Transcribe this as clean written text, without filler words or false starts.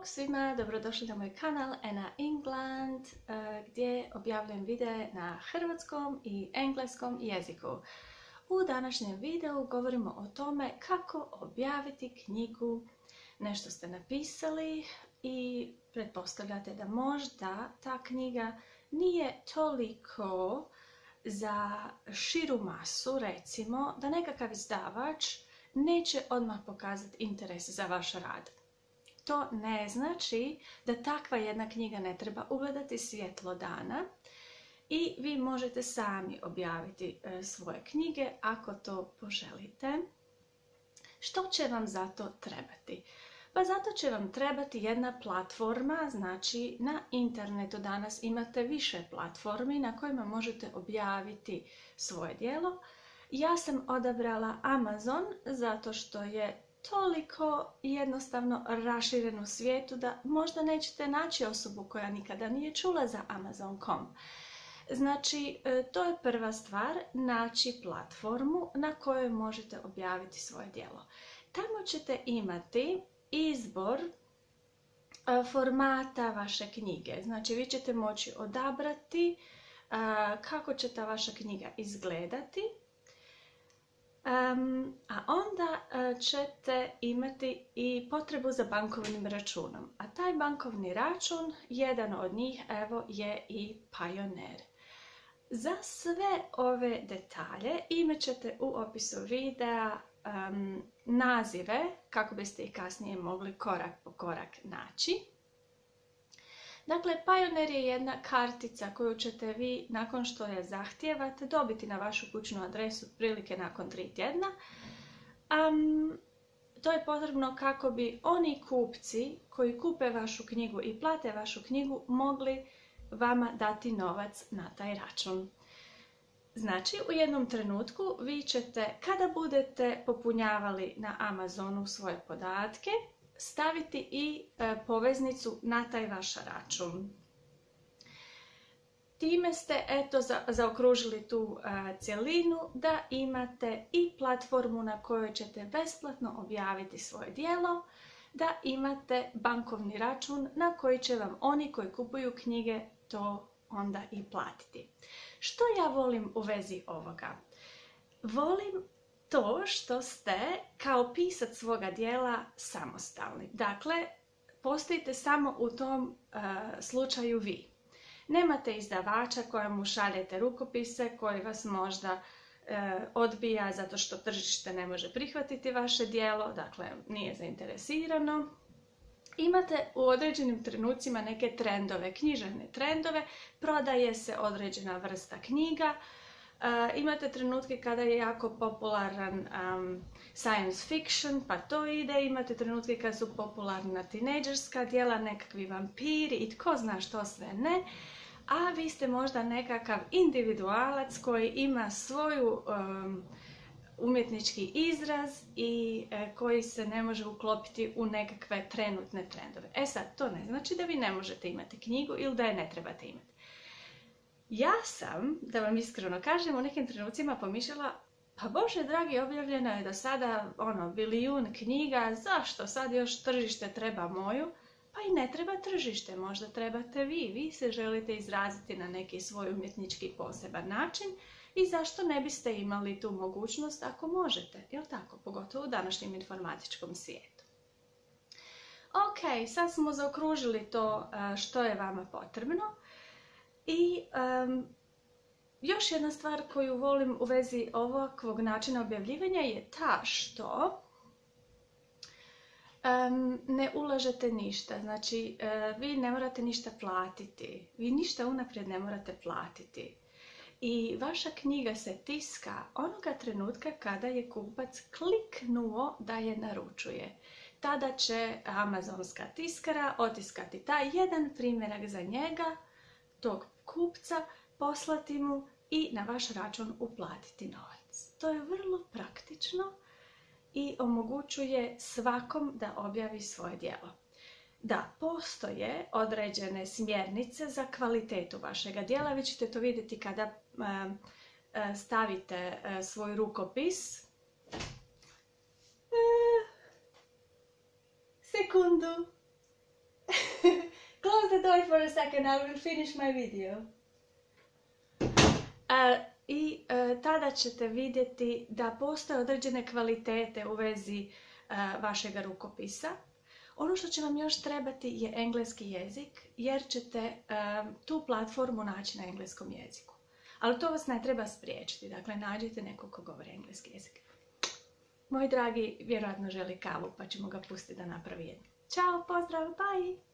Bog svima, dobrodošli na moj kanal Anna England gdje objavljujem videe na hrvatskom i engleskom jeziku. U današnjem videu govorimo o tome kako objaviti knjigu. Nešto ste napisali i pretpostavljate da možda ta knjiga nije toliko za širu masu, recimo, da nekakav izdavač neće odmah pokazati interes za vaš rad. To ne znači da takva jedna knjiga ne treba ugledati svjetlo dana i vi možete sami objaviti svoje knjige ako to poželite. Što će vam za to trebati? Pa zato će vam trebati jedna platforma, znači na internetu danas imate više platformi na kojima možete objaviti svoje djelo. Ja sam odabrala Amazon zato što je toliko jednostavno raširen u svijetu da možda nećete naći osobu koja nikada nije čula za Amazon.com. Znači, to je prva stvar, naći platformu na kojoj možete objaviti svoje djelo. Tamo ćete imati izbor formata vaše knjige. Znači, vi ćete moći odabrati kako će ta vaša knjiga izgledati. A onda ćete imati i potrebu za bankovnim računom. A taj bankovni račun, jedan od njih, evo, je i Payoneer. Za sve ove detalje imat ćete u opisu videa nazive kako biste ih kasnije mogli korak po korak naći. Dakle, Payoneer je jedna kartica koju ćete vi, nakon što je zahtijevate, dobiti na vašu kućnu adresu otprilike nakon 3 tjedna. To je potrebno kako bi oni kupci koji kupe vašu knjigu i plate vašu knjigu mogli vama dati novac na taj račun. Znači, u jednom trenutku vi ćete, kada budete popunjavali na Amazonu svoje podatke, staviti i poveznicu na taj vaš račun. Time ste zaokružili tu cjelinu da imate i platformu na kojoj ćete besplatno objaviti svoje djelo, da imate bankovni račun na koji će vam oni koji kupuju knjige to onda i platiti. Što ja volim u vezi ovoga? Volim to što ste kao pisac svoga djela samostalni. Dakle, postojite samo u tom slučaju vi. Nemate izdavača kojemu šaljete rukopise koji vas možda odbija zato što tržište ne može prihvatiti vaše djelo, dakle nije zainteresirano. Imate u određenim trenucima neke trendove, književne trendove, prodaje se određena vrsta knjiga. Imate trenutke kada je jako popularan science fiction, pa to ide. Imate trenutke kada su popularna tinejdžerska djela, nekakvi vampiri i tko zna što sve ne. A vi ste možda nekakav individualac koji ima svoju umjetnički izraz i koji se ne može uklopiti u nekakve trenutne trendove. E sad, to ne znači da vi ne možete imati knjigu ili da je ne trebate imati. Ja sam, da vam iskreno kažem, u nekim trenucima pomišljala, pa Bože dragi, objavljeno je do sada bilijun knjiga, zašto sad još tržište treba moju? Pa i ne treba tržište, možda trebate vi. Vi se želite izraziti na neki svoj umjetnički poseban način i zašto ne biste imali tu mogućnost ako možete, jel tako? Pogotovo u današnjem informatičkom svijetu. Ok, sad smo zaokružili to što je vama potrebno. I još jedna stvar koju volim u vezi ovakvog načina objavljivanja je ta što ne ulažete ništa. Znači, vi ne morate ništa platiti. Vi ništa unaprijed ne morate platiti. I vaša knjiga se tiska onoga trenutka kada je kupac kliknuo da je naručuje. Tada će amazonska tiskara otiskati taj jedan primjerak za njega, tog kupca, poslati mu i na vaš račun uplatiti novac. To je vrlo praktično i omogućuje svakom da objavi svoje djelo. Da, postoje određene smjernice za kvalitetu vašega djela. Vi ćete to vidjeti kada stavite svoj rukopis. Sekundu. sorry for a second, I will finish my video. Tada ćete vidjeti da postoje određene kvalitete u vezi vašeg rukopisa. Ono što će vam još trebati je engleski jezik, jer ćete tu platformu naći na engleskom jeziku. Ali to vas ne treba spriječiti, dakle nađite nekog ko govori engleski jezik. Moj dragi vjerojatno želi kavu, pa ćemo ga pustiti da napravi jednu. Ćao, pozdrav, bye!